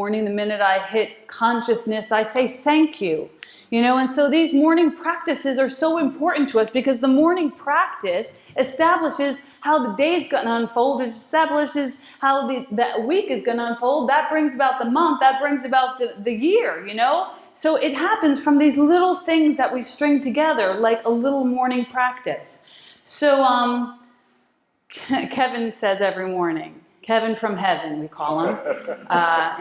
morning. The minute I hit consciousness, I say thank you. And so these morning practices are so important to us because the morning practice establishes how the day's going to unfold. It establishes how that week is going to unfold. That brings about the month. That brings about the year, So it happens from these little things that we string together, like a little morning practice. So Kevin says every morning, Kevin from heaven, we call him,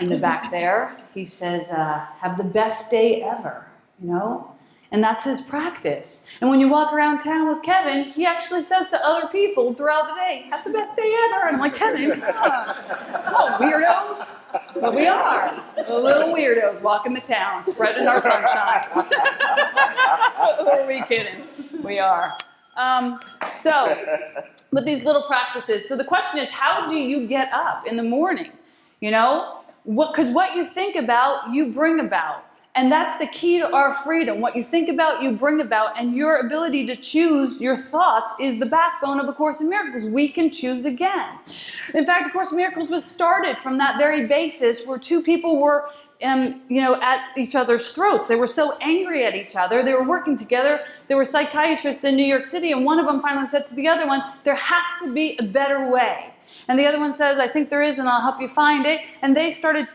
in the back there. He says, have the best day ever. And that's his practice. And when you walk around town with Kevin, he actually says to other people throughout the day, have the best day ever. And I'm like, Kevin, come on, weirdos. But we are the little weirdos walking the town, spreading our sunshine. Who are we kidding? We are. But these little practices. So the question is, how do you get up in the morning? Because what you think about, you bring about. And that's the key to our freedom. What you think about, you bring about. And your ability to choose your thoughts is the backbone of A Course in Miracles. We can choose again. In fact, A Course in Miracles was started from that very basis where two people were at each other's throats. They were so angry at each other. They were working together. There were psychiatrists in New York City. And one of them finally said to the other one, there has to be a better way. And the other one says, I think there is, and I'll help you find it. And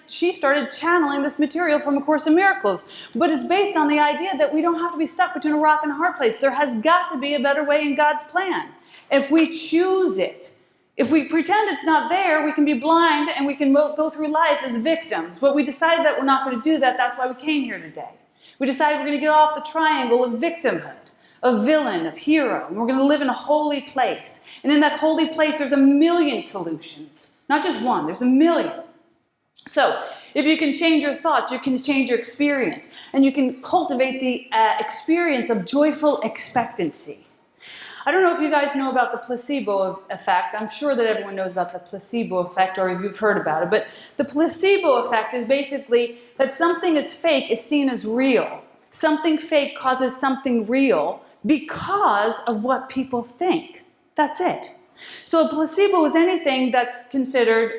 she started channeling this material from A Course in Miracles. But it's based on the idea that we don't have to be stuck between a rock and a hard place. There has got to be a better way in God's plan. If we choose it, if we pretend it's not there, we can be blind and we can go through life as victims. But we decided that we're not going to do that. That's why we came here today. We decided we're going to get off the triangle of victimhood, of villain, of hero. And we're going to live in a holy place. And in that holy place, there's a million solutions. Not just one, there's a million. So, if you can change your thoughts, you can change your experience. And you can cultivate the experience of joyful expectancy. I don't know if you guys know about the placebo effect. I'm sure that everyone knows about the placebo effect, or if you've heard about it. But the placebo effect is basically that something is fake is seen as real. Something fake causes something real because of what people think. That's it. So a placebo is anything that's considered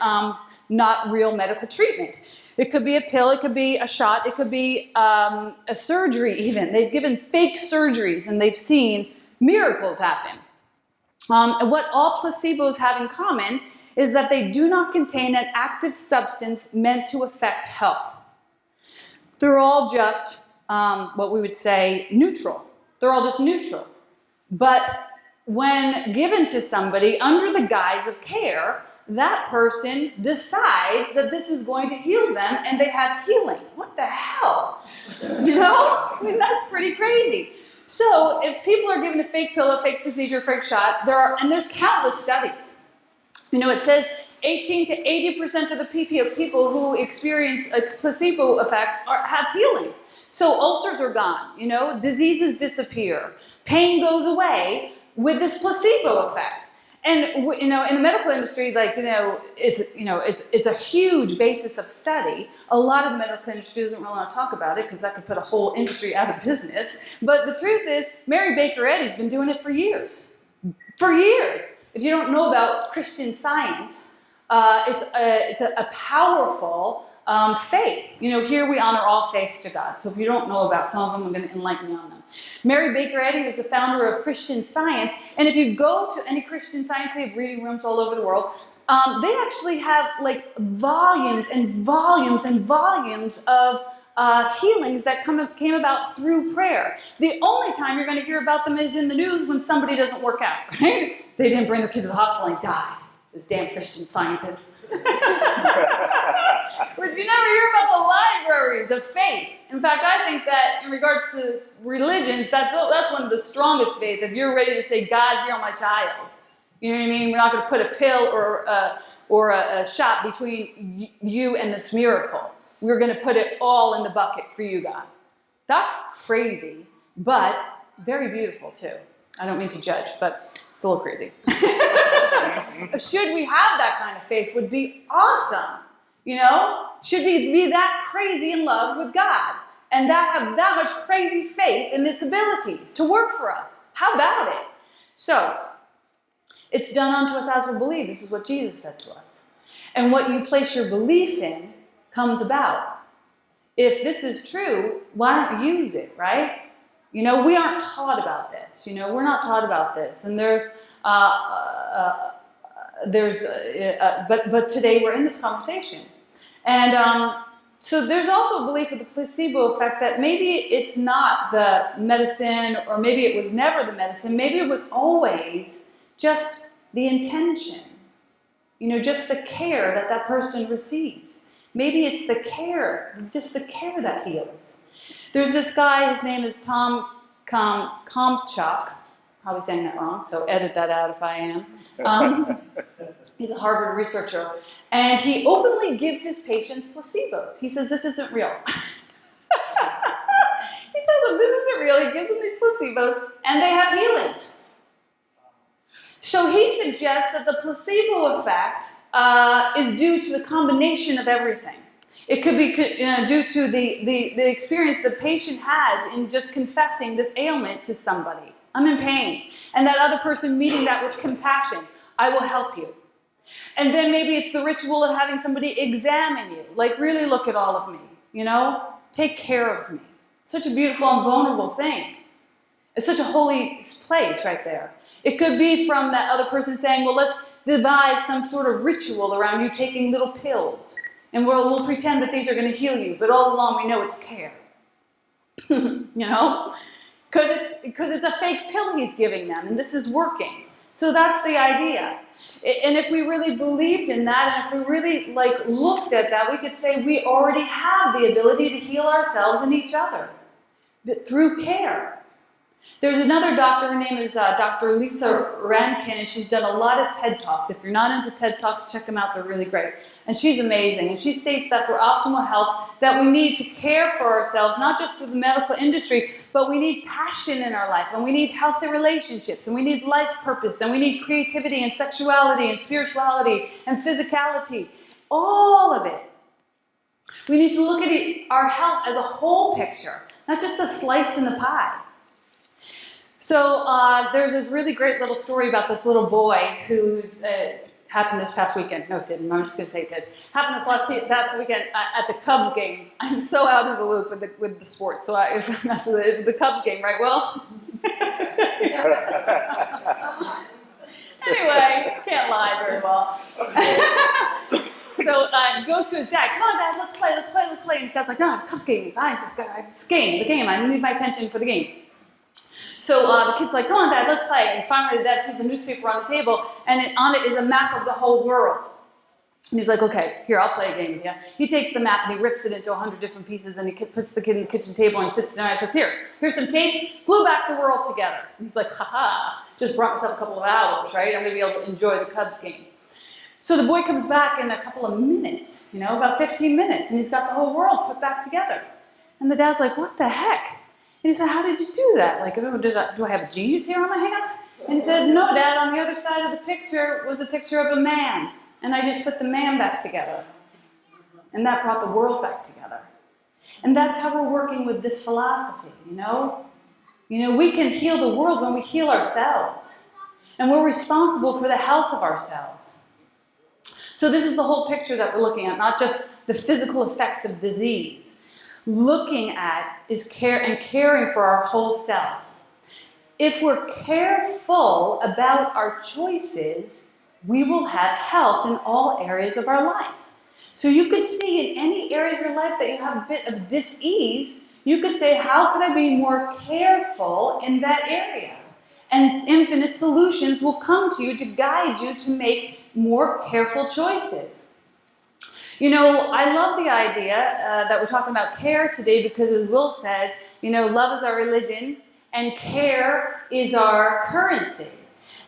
not real medical treatment. It could be a pill, it could be a shot, it could be a surgery even. They've given fake surgeries and they've seen miracles happen. And what all placebos have in common is that they do not contain an active substance meant to affect health. They're all just what we would say neutral. They're all just neutral. But when given to somebody under the guise of care, that person decides that this is going to heal them and they have healing. What the hell? I mean, that's pretty crazy. So if people are given a fake pill, a fake procedure, a fake shot, there's countless studies. It says 18 to 80% of the people who experience a placebo effect have healing. So ulcers are gone, diseases disappear, pain goes away with this placebo effect. And in the medical industry, it's a huge basis of study. A lot of the medical industry doesn't really want to talk about it because that could put a whole industry out of business. But the truth is, Mary Baker Eddy's been doing it for years. For years. If you don't know about Christian Science, it's a powerful faith. Here we honor all faiths to God. So if you don't know about some of them, I'm going to enlighten you on them. Mary Baker Eddy was the founder of Christian Science. And if you go to any Christian Science, they have reading rooms all over the world. They actually have volumes and volumes and volumes of healings that came about through prayer. The only time you're going to hear about them is in the news when somebody doesn't work out. Right? They didn't bring their kid to the hospital and died. Those damn Christian Scientists. But you never hear about the libraries of faith. In fact, I think that in regards to religions, that's one of the strongest faith. If you're ready to say, God, heal my child. You know what I mean? We're not going to put a pill or a shot between you and this miracle. We're going to put it all in the bucket for you, God. That's crazy, but very beautiful too. I don't mean to judge, but it's a little crazy. Should we have that kind of faith would be awesome. Should we be that crazy in love with God and have that much crazy faith in its abilities to work for us? How about it? So, it's done unto us as we believe. This is what Jesus said to us. And what you place your belief in comes about. If this is true, why don't you use it, right? We aren't taught about this. We're not taught about this. And but today we're in this conversation. And so there's also a belief of the placebo effect that maybe it's not the medicine, or maybe it was never the medicine. Maybe it was always just the intention, just the care that person receives. Maybe it's the care, just the care that heals. There's this guy, his name is Tom Komchak. Probably saying that wrong, so edit that out if I am. He's a Harvard researcher, and he openly gives his patients placebos. He says, this isn't real. He tells them this isn't real. He gives them these placebos, and they have healings. So he suggests that the placebo effect is due to the combination of everything. It could be due to the experience the patient has in just confessing this ailment to somebody. I'm in pain. And that other person meeting that with compassion. I will help you. And then maybe it's the ritual of having somebody examine you. Like, really look at all of me. Take care of me. Such a beautiful and vulnerable thing. It's such a holy place right there. It could be from that other person saying, well, let's devise some sort of ritual around you taking little pills. And we'll pretend that these are going to heal you. But all along we know it's care. Because it's a fake pill he's giving them. And this is working. So that's the idea. And if we really believed in that, and if we really looked at that, we could say we already have the ability to heal ourselves and each other through care. There's another doctor, her name is Dr. Lisa Rankin, and she's done a lot of TED Talks. If you're not into TED Talks, check them out, they're really great. And she's amazing, and she states that for optimal health, that we need to care for ourselves, not just through the medical industry, but we need passion in our life, and we need healthy relationships, and we need life purpose, and we need creativity and sexuality and spirituality and physicality, all of it. We need to look at our health as a whole picture, not just a slice in the pie. So there's this really great little story about this little boy who's happened this past weekend. No, it didn't. I'm just going to say it did. Happened this past weekend at the Cubs game. I'm so out of the loop with the sports. So it was the Cubs game, right? Well, anyway, can't lie very well. So he goes to his dad. Come on, Dad, let's play. And his dad's like, no, the Cubs game. It's the game. I need my attention for the game. So the kid's like, come on, Dad, let's play. And finally, the dad sees a newspaper on the table, and on it is a map of the whole world. And he's like, okay, here, I'll play a game with you. He takes the map, and he rips it into 100 different pieces, and he puts the kid in the kitchen table and sits down and says, here's some tape, glue back the world together. And he's like, ha-ha, just brought myself a couple of hours, right? I'm going to be able to enjoy the Cubs game. So the boy comes back in a couple of minutes, about 15 minutes, and he's got the whole world put back together. And the dad's like, what the heck? And he said, how did you do that? Do I have a genius here on my hands? And he said, no, Dad, on the other side of the picture was a picture of a man. And I just put the man back together. And that brought the world back together. And that's how we're working with this philosophy, we can heal the world when we heal ourselves. And we're responsible for the health of ourselves. So this is the whole picture that we're looking at, not just the physical effects of disease. Looking at is care and caring for our whole self. If we're careful about our choices, we will have health in all areas of our life. So you could see in any area of your life that you have a bit of dis-ease, you could say, how could I be more careful in that area? And infinite solutions will come to you to guide you to make more careful choices. I love the idea that we're talking about care today because, as Will said, love is our religion and care is our currency.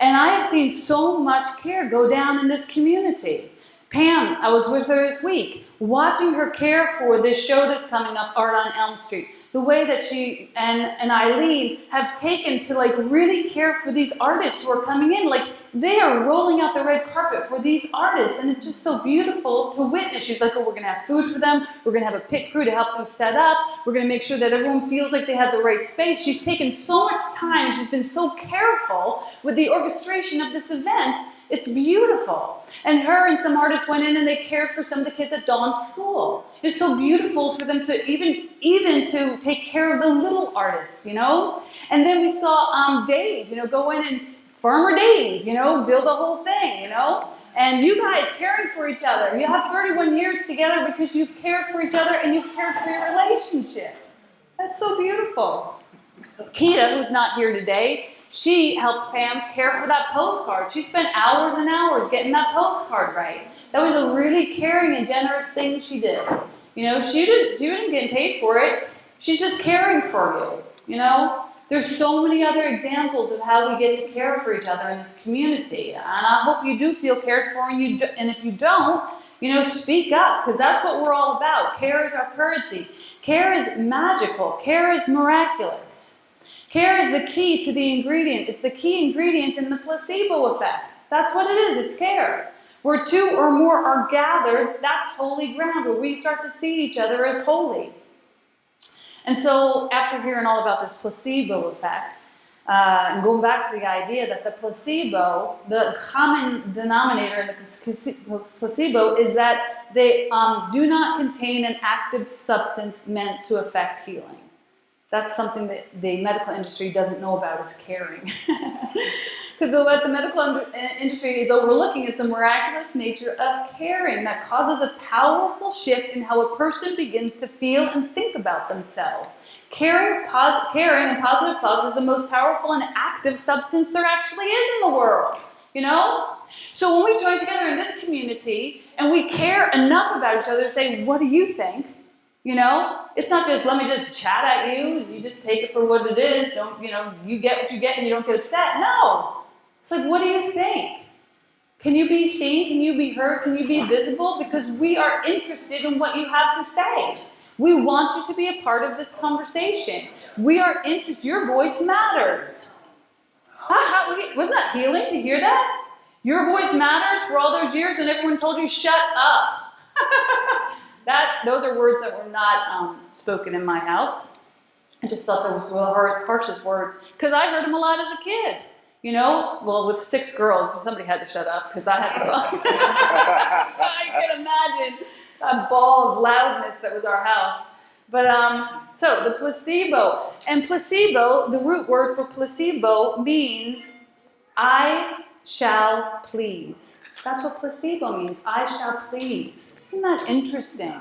And I have seen so much care go down in this community. Pam, I was with her this week, watching her care for this show that's coming up, Art on Elm Street. The way that she and Eileen have taken to really care for these artists who are coming in. They are rolling out the red carpet for these artists, and it's just so beautiful to witness. She's like, oh, we're going to have food for them. We're going to have a pit crew to help them set up. We're going to make sure that everyone feels like they have the right space. She's taken so much time. She's been so careful with the orchestration of this event. It's beautiful. And her and some artists went in and they cared for some of the kids at Dawn's school. It's so beautiful for them to even to take care of the little artists, you know. And then we saw Dave, you know, go in and Farmer Dave, you know, build the whole thing, you know. And you guys caring for each other. You have 31 years together because you've cared for each other and you've cared for your relationship. That's so beautiful. Kita, who's not here today, she helped Pam care for that postcard. She spent hours and hours getting that postcard right. That was a really caring and generous thing she did. You know, she didn't get paid for it. She's just caring for you, you know. There's so many other examples of how we get to care for each other in this community. And I hope you do feel cared for, and if you don't, you know, speak up, because that's what we're all about. Care is our currency. Care is magical. Care is miraculous. Care is the key to the ingredient. It's the key ingredient in the placebo effect. That's what it is. It's care. Where two or more are gathered, that's holy ground, where we start to see each other as holy. And so after hearing all about this placebo effect, and going back to the idea that the placebo, the common denominator in the placebo is that they do not contain an active substance meant to affect healing. That's something that the medical industry doesn't know about, is caring. Because what the medical industry is overlooking is the miraculous nature of caring that causes a powerful shift in how a person begins to feel and think about themselves. Caring and positive thoughts is the most powerful and active substance there actually is in the world. You know? So when we join together in this community and we care enough about each other to say, what do you think? You know, it's not just, let me just chat at you and you just take it for what it is. Don't, you know, you get what you get and you don't get upset. No. It's like, what do you think? Can you be seen? Can you be heard? Can you be visible? Because we are interested in what you have to say. We want you to be a part of this conversation. We are interested. Your voice matters. Wasn't that healing to hear that? Your voice matters for all those years when everyone told you, shut up. Those are words that were not spoken in my house. I just thought those were the harshest words because I heard them a lot as a kid. You know, well, with 6 girls, somebody had to shut up because I had to talk. I can imagine a ball of loudness that was our house. But so the placebo, and placebo, the root word for placebo means I shall please. That's what placebo means. I shall please. Isn't that interesting?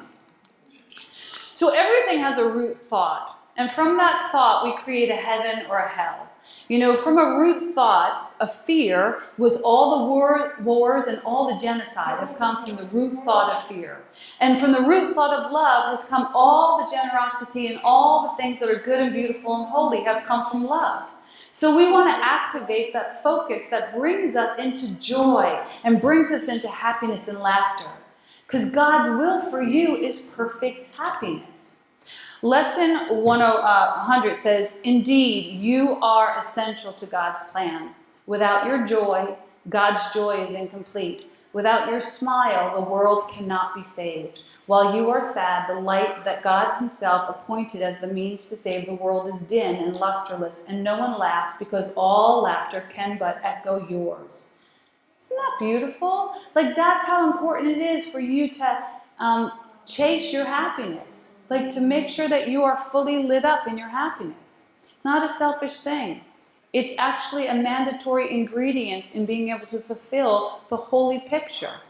So everything has a root thought. And from that thought, we create a heaven or a hell. You know, from a root thought of fear was all the wars and all the genocide have come from the root thought of fear. And from the root thought of love has come all the generosity and all the things that are good and beautiful and holy have come from love. So we want to activate that focus that brings us into joy and brings us into happiness and laughter. Because God's will for you is perfect happiness. Lesson 100 says, indeed, you are essential to God's plan. Without your joy, God's joy is incomplete. Without your smile, the world cannot be saved. While you are sad, the light that God himself appointed as the means to save the world is dim and lusterless, and no one laughs because all laughter can but echo yours. Isn't that beautiful? Like, that's how important it is for you to chase your happiness. Like, to make sure that you are fully lit up in your happiness. It's not a selfish thing. It's actually a mandatory ingredient in being able to fulfill the holy picture.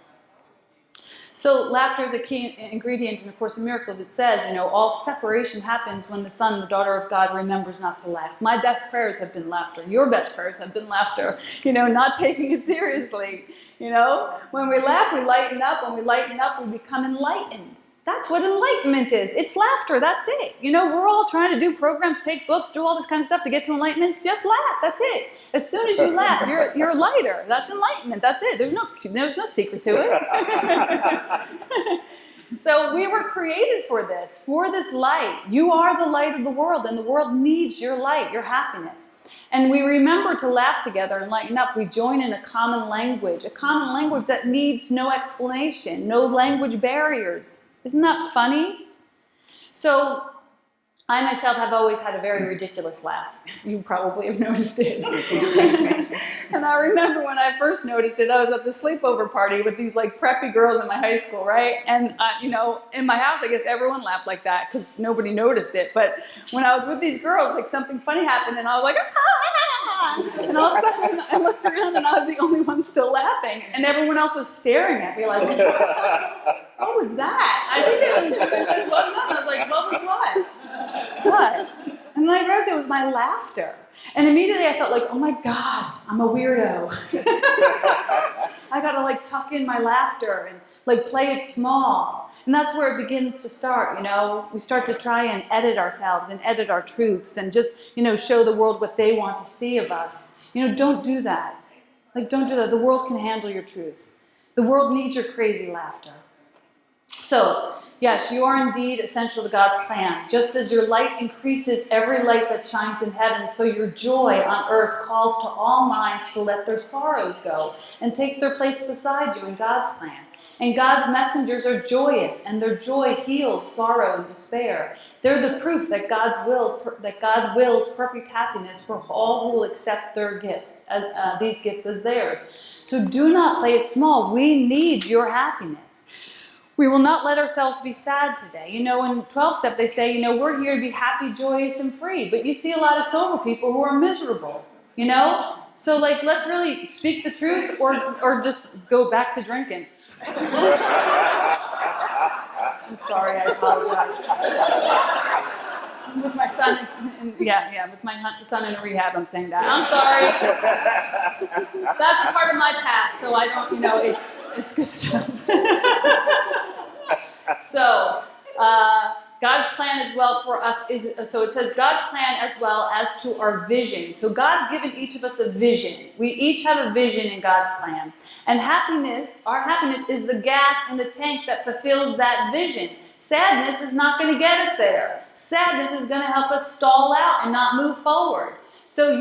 So laughter is a key ingredient in the Course in Miracles. It says, you know, all separation happens when the son, the daughter of God, remembers not to laugh. My best prayers have been laughter. Your best prayers have been laughter. You know, not taking it seriously. You know, when we laugh, we lighten up. When we lighten up, we become enlightened. That's what enlightenment is. It's laughter. That's it. You know, we're all trying to do programs, take books, do all this kind of stuff to get to enlightenment. Just laugh. That's it. As soon as you laugh, you're lighter. That's enlightenment. That's it. There's no secret to it. So we were created for this light. You are the light of the world, and the world needs your light, your happiness. And we remember to laugh together and lighten up. We join in a common language that needs no explanation, no language barriers. Isn't that funny? So I myself have always had a very ridiculous laugh. You probably have noticed it. And I remember when I first noticed it, I was at the sleepover party with these like preppy girls in my high school, right? And you know, in my house, I guess everyone laughed like that because nobody noticed it. But when I was with these girls, like something funny happened, and I was like, ah! And all of a sudden, I looked around, and I was the only one still laughing, and everyone else was staring at me like, what was that? I think it was nothing. I was like, what was what? What? And then I realized it was my laughter. And immediately I felt like, oh my God, I'm a weirdo. I gotta like tuck in my laughter and like play it small. And that's where it begins to start, you know. We start to try and edit ourselves and edit our truths and just, you know, show the world what they want to see of us. You know, don't do that. Like, don't do that. The world can handle your truth. The world needs your crazy laughter. So, yes, you are indeed essential to God's plan. Just as your light increases every light that shines in heaven, so your joy on earth calls to all minds to let their sorrows go and take their place beside you in God's plan. And God's messengers are joyous, and their joy heals sorrow and despair. They're the proof that God wills perfect happiness for all who will accept their gifts, these gifts as theirs. So do not play it small. We need your happiness. We will not let ourselves be sad today. You know, in 12-step they say, you know, we're here to be happy, joyous, and free. But you see a lot of sober people who are miserable, you know? So, like, let's really speak the truth or just go back to drinking. I'm sorry, I apologize. With my son, with my son in rehab, I'm saying that. I'm sorry. That's a part of my past, so I don't, you know, it's good stuff. So, God's plan as well for us is, so it says God's plan as well as to our vision. So God's given each of us a vision. We each have a vision in God's plan. And happiness, our happiness is the gas in the tank that fulfills that vision. Sadness is not going to get us there. Sadness is going to help us stall out and not move forward. So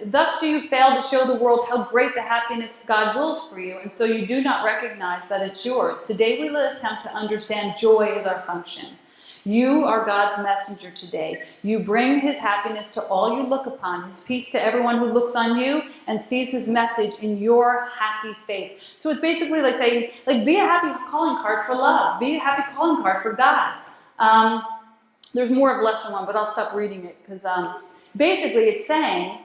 thus do you fail to show the world how great the happiness God wills for you, and so you do not recognize that it's yours. Today we will attempt to understand joy as our function. You are God's messenger today. You bring his happiness to all you look upon, his peace to everyone who looks on you and sees his message in your happy face. So it's basically like saying, like, be a happy calling card for love. Be a happy calling card for God. There's more of lesson one, but I'll stop reading it because basically it's saying,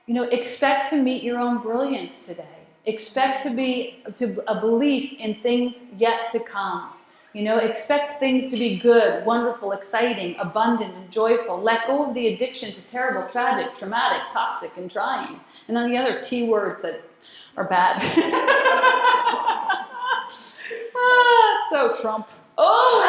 you know, expect to meet your own brilliance today. Expect to a belief in things yet to come. You know, expect things to be good, wonderful, exciting, abundant, and joyful. Let go of the addiction to terrible, tragic, traumatic, toxic, and trying. And then the other T words that are bad. So Trump. Oh!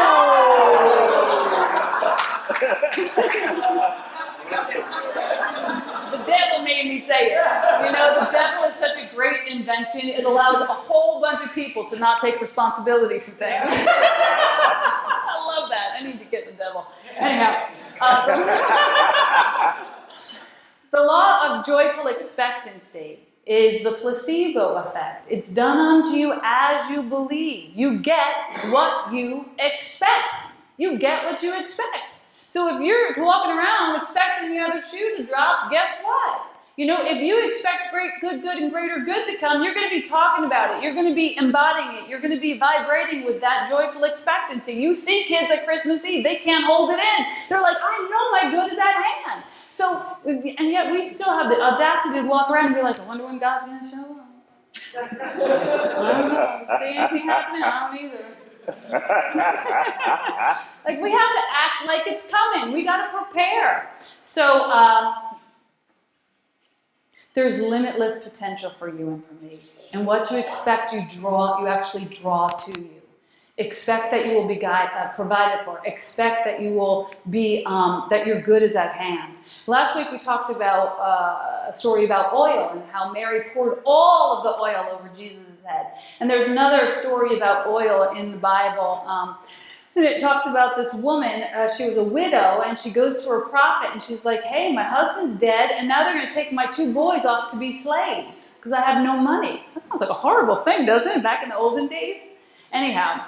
The devil made me say it. You know, the devil is such a great invention. It allows a whole bunch of people to not take responsibility for things. I love that. I need to get the devil. Anyhow, the law of joyful expectancy is the placebo effect. It's done unto you as you believe. You get what you expect. You get what you expect. So if you're walking around expecting the other shoe to drop, guess what? You know, if you expect great, good, and greater good to come, you're going to be talking about it. You're going to be embodying it. You're going to be vibrating with that joyful expectancy. You see kids at Christmas Eve, they can't hold it in. They're like, I know my good is at hand. So, and yet we still have the audacity to walk around and be like, I wonder when God's going to show up. I don't know. See anything happening? I don't either. Like, we have to act like it's coming. We got to prepare. So there's limitless potential for you and for me. And what you expect, you actually draw to you. Expect that you will be provided for. Expect that you will be, that your good is at hand. Last week we talked about a story about oil and how Mary poured all of the oil over Jesus' head. And there's another story about oil in the Bible. And it talks about this woman, she was a widow, and she goes to her prophet, and she's like, hey, my husband's dead, and now they're going to take my 2 boys off to be slaves, because I have no money. That sounds like a horrible thing, doesn't it, back in the olden days? Anyhow,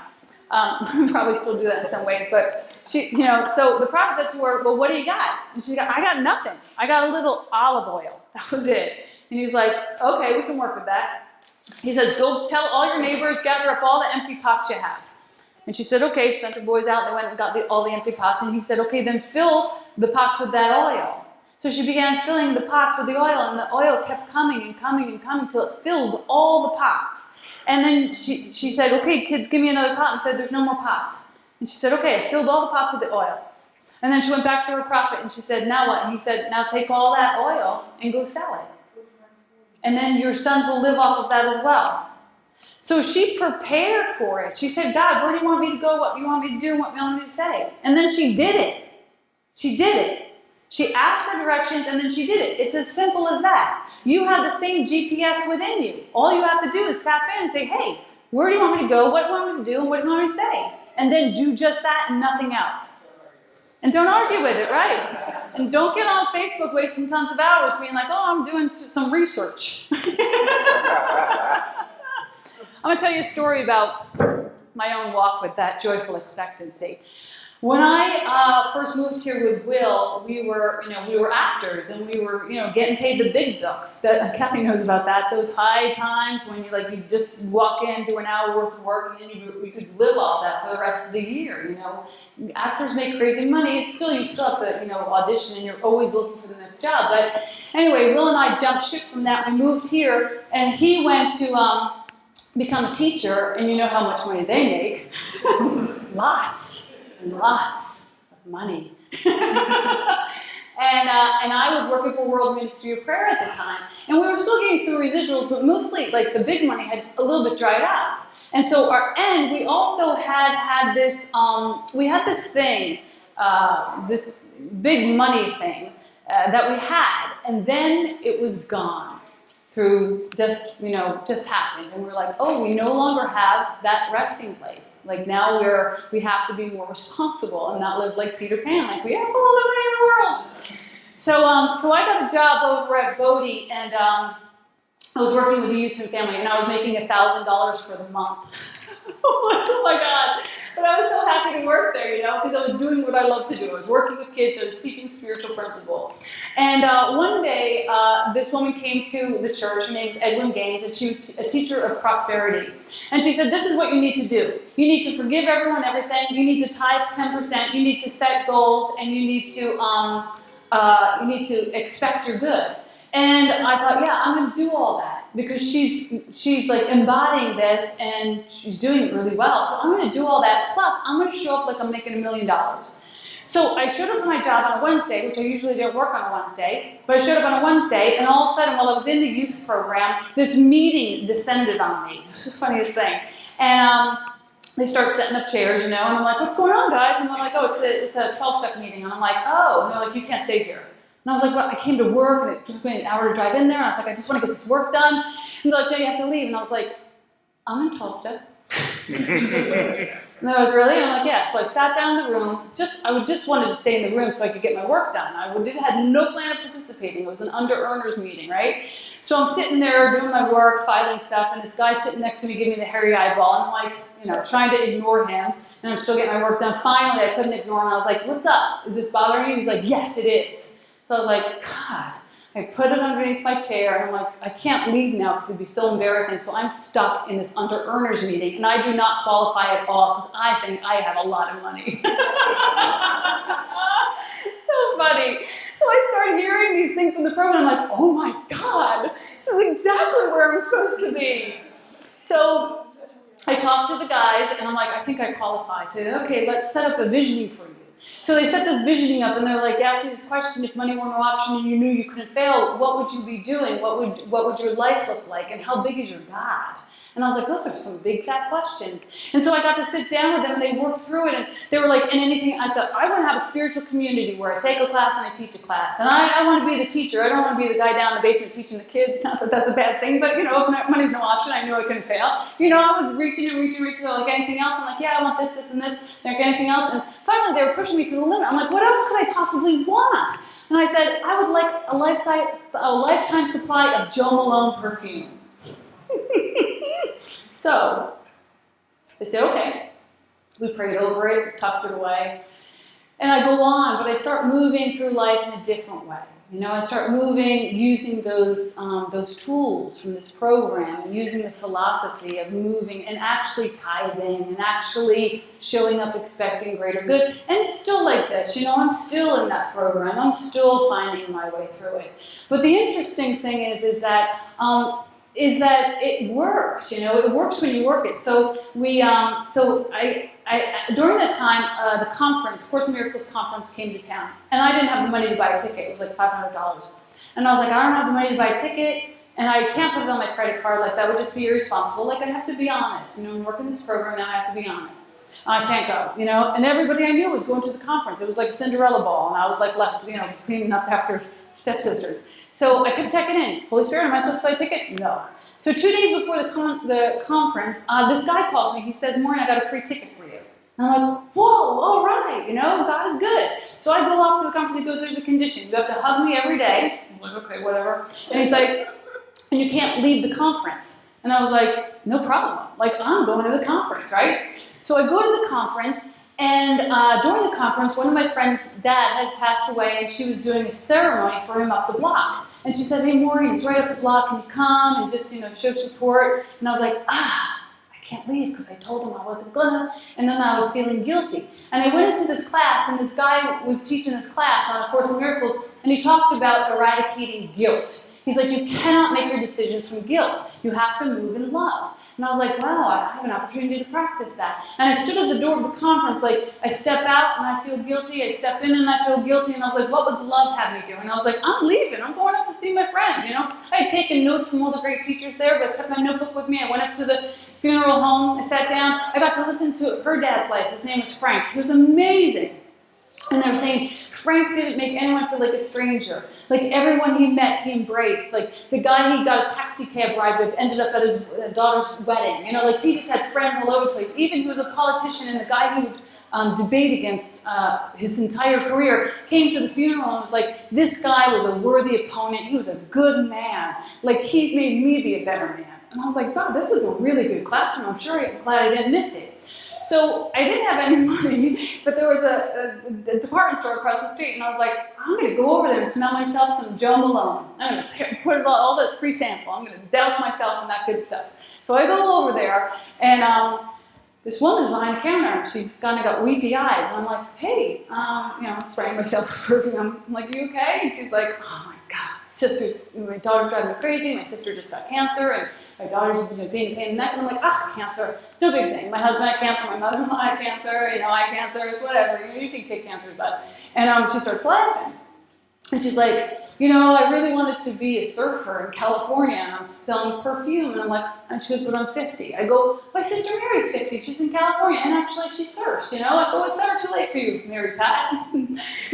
we probably still do that in some ways, but So the prophet said to her, well, what do you got? And she got, I got nothing. I got a little olive oil. That was it. And he's like, okay, we can work with that. He says, go tell all your neighbors, gather up all the empty pots you have. And she said, okay. She sent her boys out. They went and got all the empty pots. And he said, okay, then fill the pots with that oil. So she began filling the pots with the oil, and the oil kept coming and coming and coming till it filled all the pots. And then she said, okay, kids, give me another pot, and said, there's no more pots. And she said, okay, I filled all the pots with the oil. And then she went back to her prophet, and she said, now what? And he said, now take all that oil and go sell it. And then your sons will live off of that as well. So she prepared for it. She said, God, where do you want me to go? What do you want me to do? What do you want me to say? And then she did it. She did it. She asked for directions, and then she did it. It's as simple as that. You have the same GPS within you. All you have to do is tap in and say, hey, where do you want me to go? What do you want me to do? And what do you want me to say? And then do just that and nothing else. And don't argue with it, right? And don't get on Facebook wasting tons of hours being like, oh, I'm doing some research. I'm going to tell you a story about my own walk with that joyful expectancy. When I first moved here with Will, we were actors, and we were, getting paid the big bucks. Kathy knows about that. Those high times when you just walk in, do an hour worth of work, and then you could live off that for the rest of the year. Actors make crazy money. You still have to, audition, and you're always looking for the next job. But anyway, Will and I jumped ship from that. We moved here, and he went to become a teacher, and you know how much money they make. Lots. Lots of money. And I was working for World Ministry of Prayer at the time. And we were still getting some residuals, but mostly the big money had a little bit dried up. And so we also had this, we had this thing, this big money thing that we had, and then it was gone. Through just happened. And we're like, oh, we no longer have that resting place. Now we have to be more responsible and not live like Peter Pan, like we have all the money in the world. So I got a job over at Bodie, and I was working with the youth and family, and I was making $1,000 for the month. Oh my God. But I was so happy to work there, because I was doing what I love to do. I was working with kids. I was teaching spiritual principle. And one day, this woman came to the church. Her name's Edwin Gaines, and she was a teacher of prosperity. And she said, this is what you need to do. You need to forgive everyone everything. You need to tithe 10%. You need to set goals, and you need to expect your good. And I thought, yeah, I'm going to do all that because she's embodying this and she's doing it really well. So I'm going to do all that. Plus, I'm going to show up like I'm making $1 million. So I showed up at my job on a Wednesday, which I usually don't work on a Wednesday, but I showed up on a Wednesday, and all of a sudden, while I was in the youth program, this meeting descended on me. It was the funniest thing. And they start setting up chairs, and I'm like, what's going on, guys? And they're like, oh, it's a 12-step meeting. And I'm like, oh. And they're like, you can't stay here. And I was like, well, I came to work, and it took me an hour to drive in there. And I was like, I just want to get this work done. And they're like, no, you have to leave. And I was like, I'm in 12-step. And they're like, really? And I'm like, yeah. So I sat down in the room. I just wanted to stay in the room so I could get my work done. I had no plan of participating. It was an under-earners meeting, right? So I'm sitting there doing my work, filing stuff, and this guy sitting next to me giving me the hairy eyeball. And I'm like, trying to ignore him, and I'm still getting my work done. Finally, I couldn't ignore him. I was like, what's up? Is this bothering you? He's like, yes, it is. So I was like, God. I put it underneath my chair, and I'm like, I can't leave now because it'd be so embarrassing. So I'm stuck in this under-earners meeting, and I do not qualify at all because I think I have a lot of money. So funny. So I start hearing these things from the program. I'm like, oh my God, this is exactly where I'm supposed to be. So I talked to the guys, and I'm like, I think I qualify. I said, okay, let's set up a visioning for you. So they set this visioning up, and they're like, ask me this question: if money were no option and you knew you couldn't fail, what would you be doing? What would your life look like? And how big is your God? And I was like, those are some big fat questions. And so I got to sit down with them, and they worked through it, and they were like, and anything, I said, I want to have a spiritual community where I take a class and I teach a class. And I want to be the teacher. I don't want to be the guy down in the basement teaching the kids. Not that that's a bad thing, but if money's no option, I knew I couldn't fail. I was reaching. They're like, anything else? I'm like, yeah, I want this, this, and this. They're like, anything else? And finally, they were pushing me to the limit. I'm like, what else could I possibly want? And I said, I would like a lifetime supply of Jo Malone perfume. So they said, okay. We prayed over it, tucked it away. And I go on, but I start moving through life in a different way. I start moving using those tools from this program and using the philosophy of moving and actually tithing and actually showing up expecting greater good. And it's still like this. I'm still in that program. I'm still finding my way through it. But the interesting thing is that it works. It works when you work it. So I during that time, the conference, Course in Miracles conference, came to town, and I didn't have the money to buy a ticket. It was like $500, and I was like, I don't have the money to buy a ticket, and I can't put it on my credit card. Like that would just be irresponsible. Like I have to be honest. I'm working this program now. I have to be honest. I can't go. And everybody I knew was going to the conference. It was like a Cinderella ball, and I was like left, cleaning up after stepsisters. So I kept checking in. Holy Spirit, am I supposed to buy a ticket? No. So 2 days before the conference, this guy called me. He says, Maureen, I got a free ticket for you. And I'm like, whoa, all right, God is good. So I go off to the conference. He goes, there's a condition. You have to hug me every day. I'm like, okay, whatever. And he's like, and you can't leave the conference. And I was like, no problem. Like, I'm going to the conference, right? So I go to the conference, and during the conference, one of my friend's dad had passed away, and she was doing a ceremony for him up the block. And she said, hey, Maureen, it's right up the block. Can you come and just, show support? And I was like, I can't leave because I told him I wasn't gonna. And then I was feeling guilty. And I went into this class, and this guy was teaching this class on A Course in Miracles, and he talked about eradicating guilt. He's like, you cannot make your decisions from guilt. You have to move in love. And I was like, wow, I have an opportunity to practice that. And I stood at the door of the conference, like, I step out and I feel guilty. I step in and I feel guilty. And I was like, what would love have me do? And I was like, I'm leaving. I'm going up to see my friend, I had taken notes from all the great teachers there, but I kept my notebook with me. I went up to the funeral home. I sat down. I got to listen to her dad's life. His name was Frank. He was amazing. And they were saying, Frank didn't make anyone feel like a stranger. Like everyone he met, he embraced. Like the guy he got a taxi cab ride with ended up at his daughter's wedding. Like he just had friends all over the place. Even he was a politician, and the guy he would debate against his entire career came to the funeral and was like, this guy was a worthy opponent. He was a good man. Like he made me be a better man. And I was like, wow, this was a really good classroom. I'm glad I didn't miss it. So I didn't have any money, but there was a department store across the street, and I was like, I'm going to go over there and smell myself some Joe Malone. I'm going to put all this free sample. I'm going to douse myself in that good stuff. So I go over there, and this woman's behind the counter, and she's kind of got weepy eyes. And I'm like, hey, I'm spraying myself with perfume. I'm like, you okay? And she's like, oh my God, my daughter's driving me crazy. My sister just got cancer, and my daughter's being a pain in the neck. And I'm like, cancer, it's no big thing. My husband had cancer, my mother-in-law had cancer, I had cancer, it's whatever. You can kick cancer's butt. And she starts laughing. And she's like, I really wanted to be a surfer in California, and I'm selling perfume. And I'm like, and she goes, but I'm 50. I go, my sister Mary's 50. She's in California, and actually she surfs, I go, it's never too late for you, Mary Pat.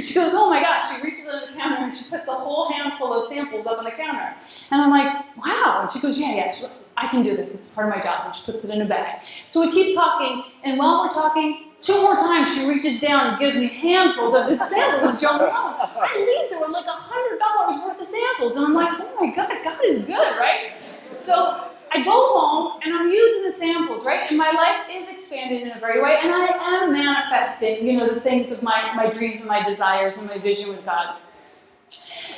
She goes, oh my gosh. She reaches under the counter, and she puts a whole handful of samples up on the counter. And I'm like, wow. And she goes, yeah. She goes, I can do this. It's part of my job. And she puts it in a bag. So we keep talking, and while we're talking, 2 more times she reaches down and gives me handfuls of the samples of Joe Malone. I leave there with like $100 worth of samples, and I'm like, oh my God, God is good, right? So I go home, and I'm using the samples, right? And my life is expanded in a great way, and I am manifesting, the things of my dreams and my desires and my vision with God.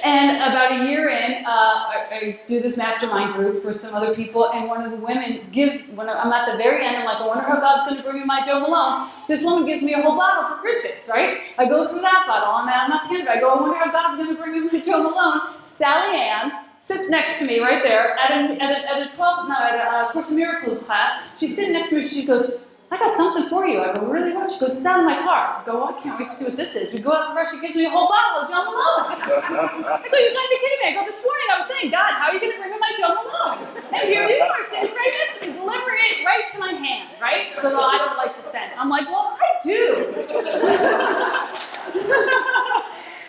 And about a year in, I do this mastermind group for some other people, and one of the women when I'm at the very end, I'm like, I wonder how God's going to bring me my Joe Malone. This woman gives me a whole bottle for Christmas, right? I go through that bottle, and I'm not handed. I go, I wonder how God's going to bring me my Joe Malone. Sally Ann sits next to me right there at a Course in Miracles class. She's sitting next to me. She goes, I got something for you. I go, really what? She goes, it's out of my car. I go, well, I can't wait to see what this is. We go out the car, she gives me a whole bottle of Joe Malone. I go, you gotta be kidding me. I go, this morning I was saying, God, how are you gonna bring me my Joe Malone? And here you are sitting right next to me, delivering it right to my hand, right? She goes, oh, I don't like the scent. I'm like, well, I do.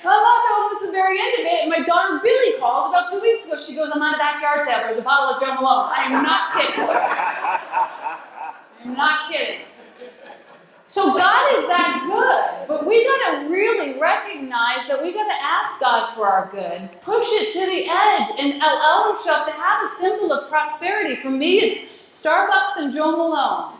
I'm almost at the very end of it, and my daughter Billy calls about 2 weeks ago. She goes, I'm at a backyard sale. There's a bottle of Joe Malone. I am not kidding. I'm not kidding. So God is that good, but we gotta really recognize that we gotta ask God for our good, push it to the edge, and allow ourselves to have a symbol of prosperity. For me, it's Starbucks and Joe Malone.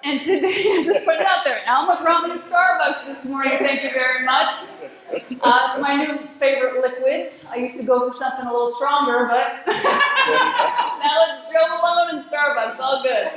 And today, just put it out there. Alma brought me to Starbucks this morning. Thank you very much. It's my new favorite liquid. I used to go for something a little stronger, but now it's Joe Malone and Starbucks. All good.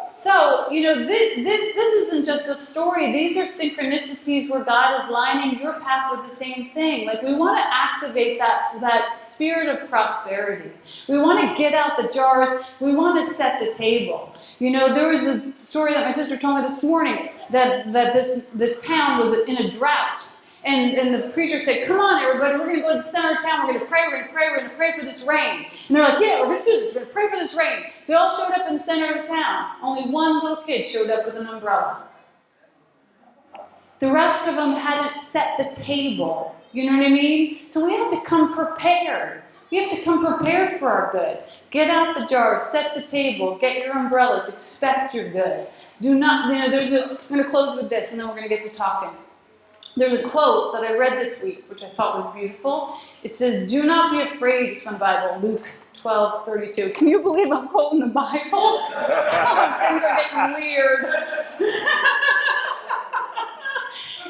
So you know, this isn't just a story. These are synchronicities where God is lining your path with the same thing. Like, we want to activate that spirit of prosperity. We want to get out the jars. We want to set the table. You know, there was a story that my sister told me this morning that this town was in a drought. And the preacher said, come on, everybody, we're going to go to the center of town. We're going to pray, we're going to pray for this rain. And they're like, yeah, we're going to do this. We're going to pray for this rain. They all showed up in the center of town. Only one little kid showed up with an umbrella. The rest of them hadn't set the table. You know what I mean? So we have to come prepared. We have to come prepared for our good. Get out the jars, set the table, get your umbrellas, expect your good. Do not, you know, I'm going to close with this, and then we're going to get to talking. There's a quote that I read this week, which I thought was beautiful. It says, do not be afraid. It's from the Bible, Luke 12:32. Can you believe I'm quoting the Bible? Things are getting weird.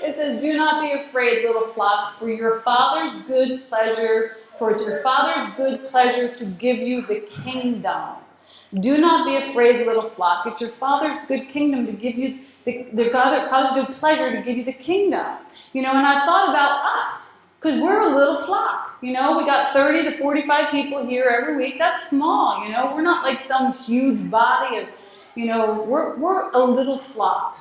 It says, do not be afraid, little flocks, for it's your Father's good pleasure to give you the kingdom. Do not be afraid, little flock. It's your Father's good kingdom to give you Father's good pleasure to give you the kingdom. You know, and I thought about us, because we're a little flock. You know, we got 30 to 45 people here every week. That's small, you know. We're not like some huge body of, you know, we're a little flock.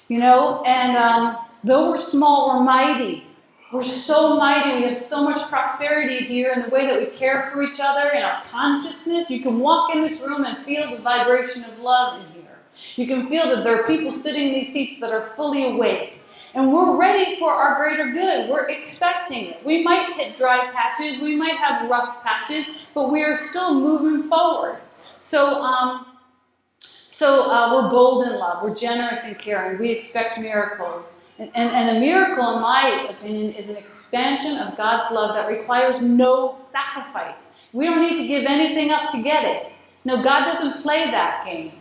You know, and though we're small, we're mighty. We're so mighty. We have so much prosperity here in the way that we care for each other, in our consciousness. You can walk in this room and feel the vibration of love in here. You can feel that there are people sitting in these seats that are fully awake. And we're ready for our greater good. We're expecting it. We might hit dry patches. We might have rough patches, but we are still moving forward. So we're bold in love. We're generous and caring. We expect miracles. And a miracle, in my opinion, is an expansion of God's love that requires no sacrifice. We don't need to give anything up to get it. No, God doesn't play that game.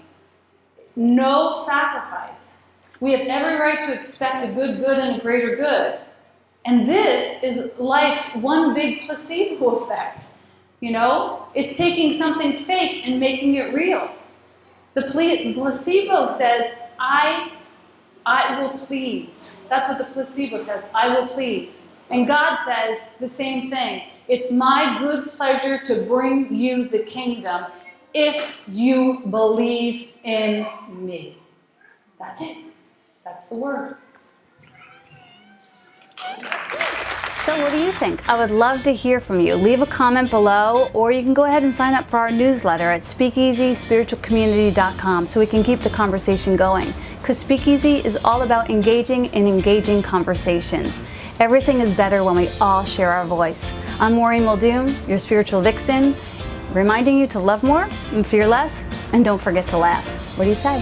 No sacrifice. We have every right to expect a good and a greater good. And this is life's one big placebo effect. You know, it's taking something fake and making it real. The placebo says, I will please. That's what the placebo says, I will please. And God says the same thing. It's my good pleasure to bring you the kingdom if you believe in me. That's it. That's the word. So what do you think? I would love to hear from you. Leave a comment below, or you can go ahead and sign up for our newsletter at speakeasyspiritualcommunity.com so we can keep the conversation going. Because Speakeasy is all about engaging in engaging conversations. Everything is better when we all share our voice. I'm Maureen Muldoon, your spiritual vixen, reminding you to love more and fear less, and don't forget to laugh. What do you say?